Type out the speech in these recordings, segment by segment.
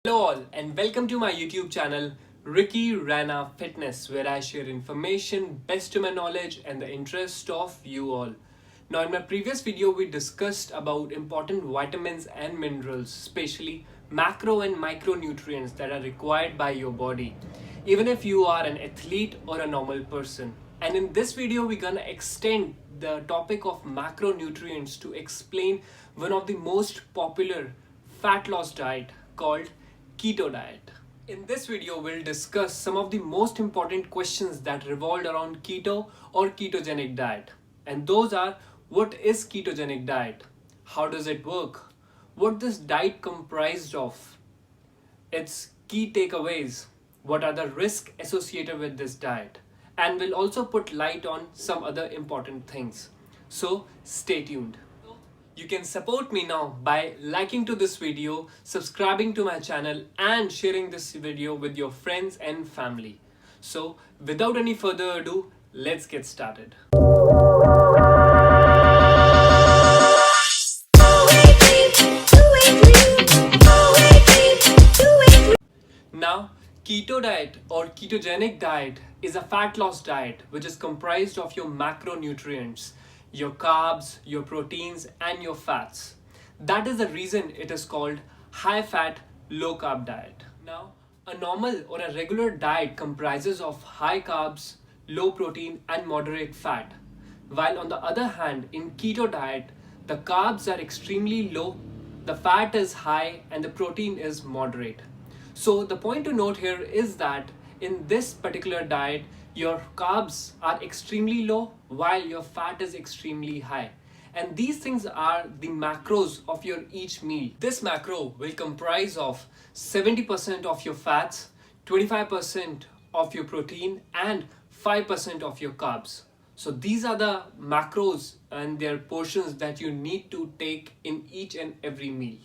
Hello all and welcome to my YouTube channel Ricky Raina Fitness, where I share information best to my knowledge and the interest of you all. Now in my previous video we discussed about important vitamins and minerals, especially macro and micronutrients that are required by your body, even if you are an athlete or a normal person. And in this video we're gonna extend the topic of macronutrients to explain one of the most popular fat loss diet called Keto Diet. In this video, we'll discuss some of the most important questions that revolve around keto or ketogenic diet. And those are: what is ketogenic diet? How does it work? What this diet comprised of? Its key takeaways. What are the risks associated with this diet? And we'll also put light on some other important things. So stay tuned. You can support me now by liking to this video, subscribing to my channel and sharing this video with your friends and family. So without any further ado, let's get started. Now, keto diet or ketogenic diet is a fat loss diet which is comprised of your macronutrients, your carbs, your proteins, and your fats. That is the reason it is called high fat, low carb diet. Now, a normal or a regular diet comprises of high carbs, low protein, and moderate fat. While on the other hand, in keto diet, the carbs are extremely low, the fat is high, and the protein is moderate. So the point to note here is that in this particular diet, your carbs are extremely low while your fat is extremely high. And these things are the macros of your each meal. This macro will comprise of 70% of your fats, 25% of your protein, and 5% of your carbs. So these are the macros and their portions that you need to take in each and every meal.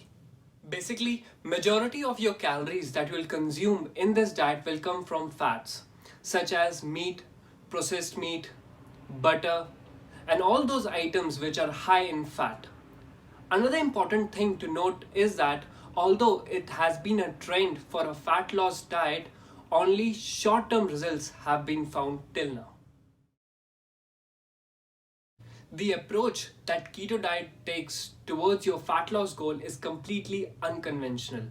Basically, majority of your calories that you will consume in this diet will come from fats, such as meat, processed meat, butter, and all those items which are high in fat. Another important thing to note is that although it has been a trend for a fat loss diet, only short-term results have been found till now. The approach that keto diet takes towards your fat loss goal is completely unconventional.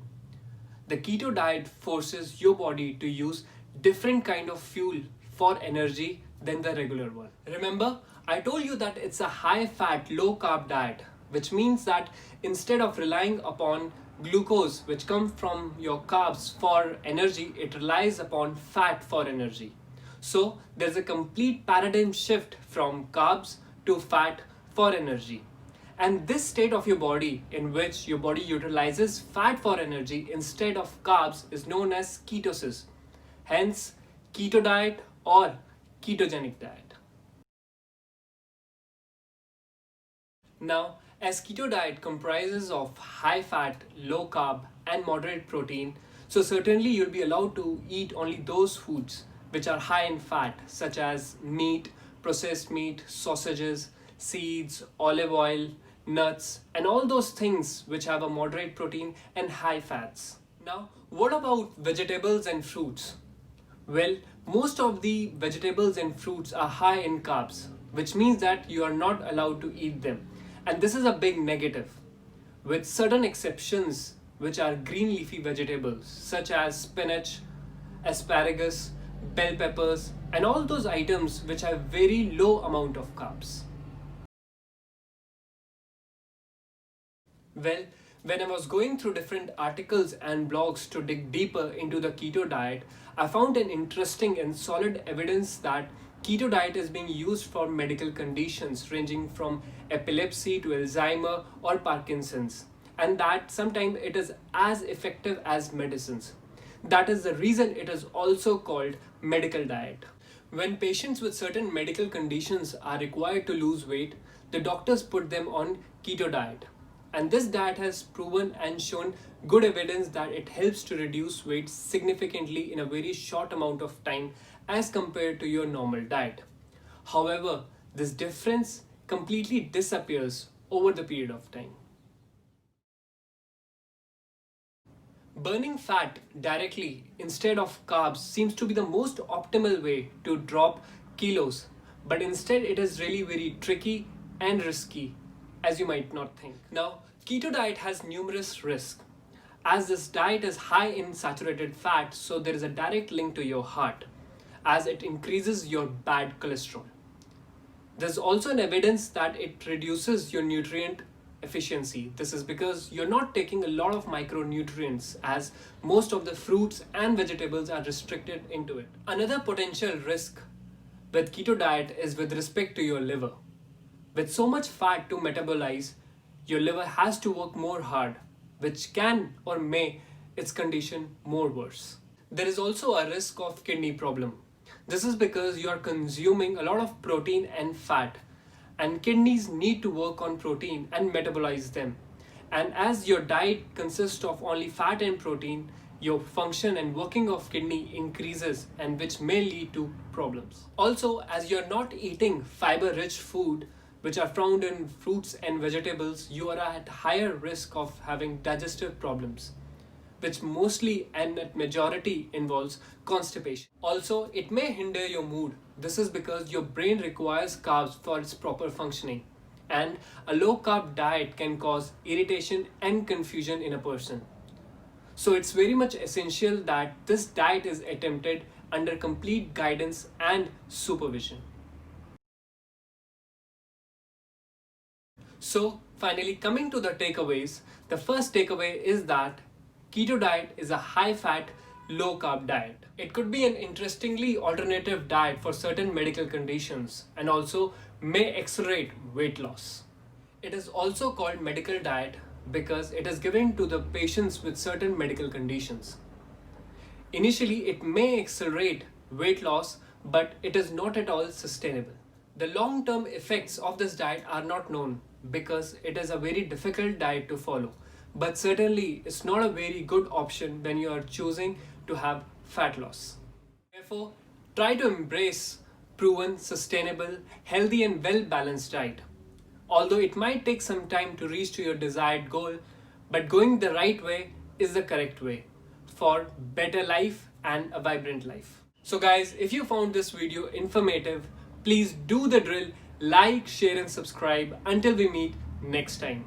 The keto diet forces your body to use different kind of fuel for energy than the regular one. Remember, I told you that it's a high fat, low carb diet, which means that instead of relying upon glucose, which comes from your carbs for energy, it relies upon fat for energy. So there's a complete paradigm shift from carbs to fat for energy. And this state of your body in which your body utilizes fat for energy instead of carbs is known as ketosis. Hence, keto diet or ketogenic diet. Now, as keto diet comprises of high fat, low carb, and moderate protein, so certainly you'll be allowed to eat only those foods which are high in fat, such as meat, processed meat, sausages, seeds, olive oil, nuts, and all those things which have a moderate protein and high fats. Now, what about vegetables and fruits? Well, most of the vegetables and fruits are high in carbs, which means that you are not allowed to eat them. And this is a big negative, with certain exceptions, which are green leafy vegetables such as spinach, asparagus, bell peppers, and all those items which have very low amount of carbs. Well, when I was going through different articles and blogs to dig deeper into the keto diet, I found an interesting and solid evidence that keto diet is being used for medical conditions ranging from epilepsy to Alzheimer or Parkinson's, and that sometimes it is as effective as medicines. That is the reason it is also called medical diet. When patients with certain medical conditions are required to lose weight, the doctors put them on keto diet. And this diet has proven and shown good evidence that it helps to reduce weight significantly in a very short amount of time as compared to your normal diet. However, this difference completely disappears over the period of time. Burning fat directly instead of carbs seems to be the most optimal way to drop kilos, but instead it is really very tricky and risky, as you might not think. Now, keto diet has numerous risks. As this diet is high in saturated fat, so there is a direct link to your heart, as it increases your bad cholesterol. There's also an evidence that it reduces your nutrient efficiency. This is because you're not taking a lot of micronutrients, as most of the fruits and vegetables are restricted into it. Another potential risk with keto diet is with respect to your liver. With so much fat to metabolize, your liver has to work more hard, which can or may its condition more worse. There is also a risk of kidney problem. This is because you are consuming a lot of protein and fat, and kidneys need to work on protein and metabolize them. And as your diet consists of only fat and protein, your function and working of kidney increases, and which may lead to problems. Also, as you're not eating fiber rich food which are found in fruits and vegetables, you are at higher risk of having digestive problems, which mostly and at majority involves constipation. Also, it may hinder your mood. This is because your brain requires carbs for its proper functioning, and a low carb diet can cause irritation and confusion in a person. So it's very much essential that this diet is attempted under complete guidance and supervision. So finally, coming to the takeaways, the first takeaway is that keto diet is a high fat, low carb diet. It could be an interestingly alternative diet for certain medical conditions and also may accelerate weight loss. It is also called medical diet because it is given to the patients with certain medical conditions. Initially, it may accelerate weight loss, but it is not at all sustainable. The long-term effects of this diet are not known because it is a very difficult diet to follow. But certainly, it's not a very good option when you are choosing to have fat loss. Therefore, try to embrace proven, sustainable, healthy and well-balanced diet. Although it might take some time to reach to your desired goal, but going the right way is the correct way for better life and a vibrant life. So guys, if you found this video informative, please do the drill, like, share and subscribe until we meet next time.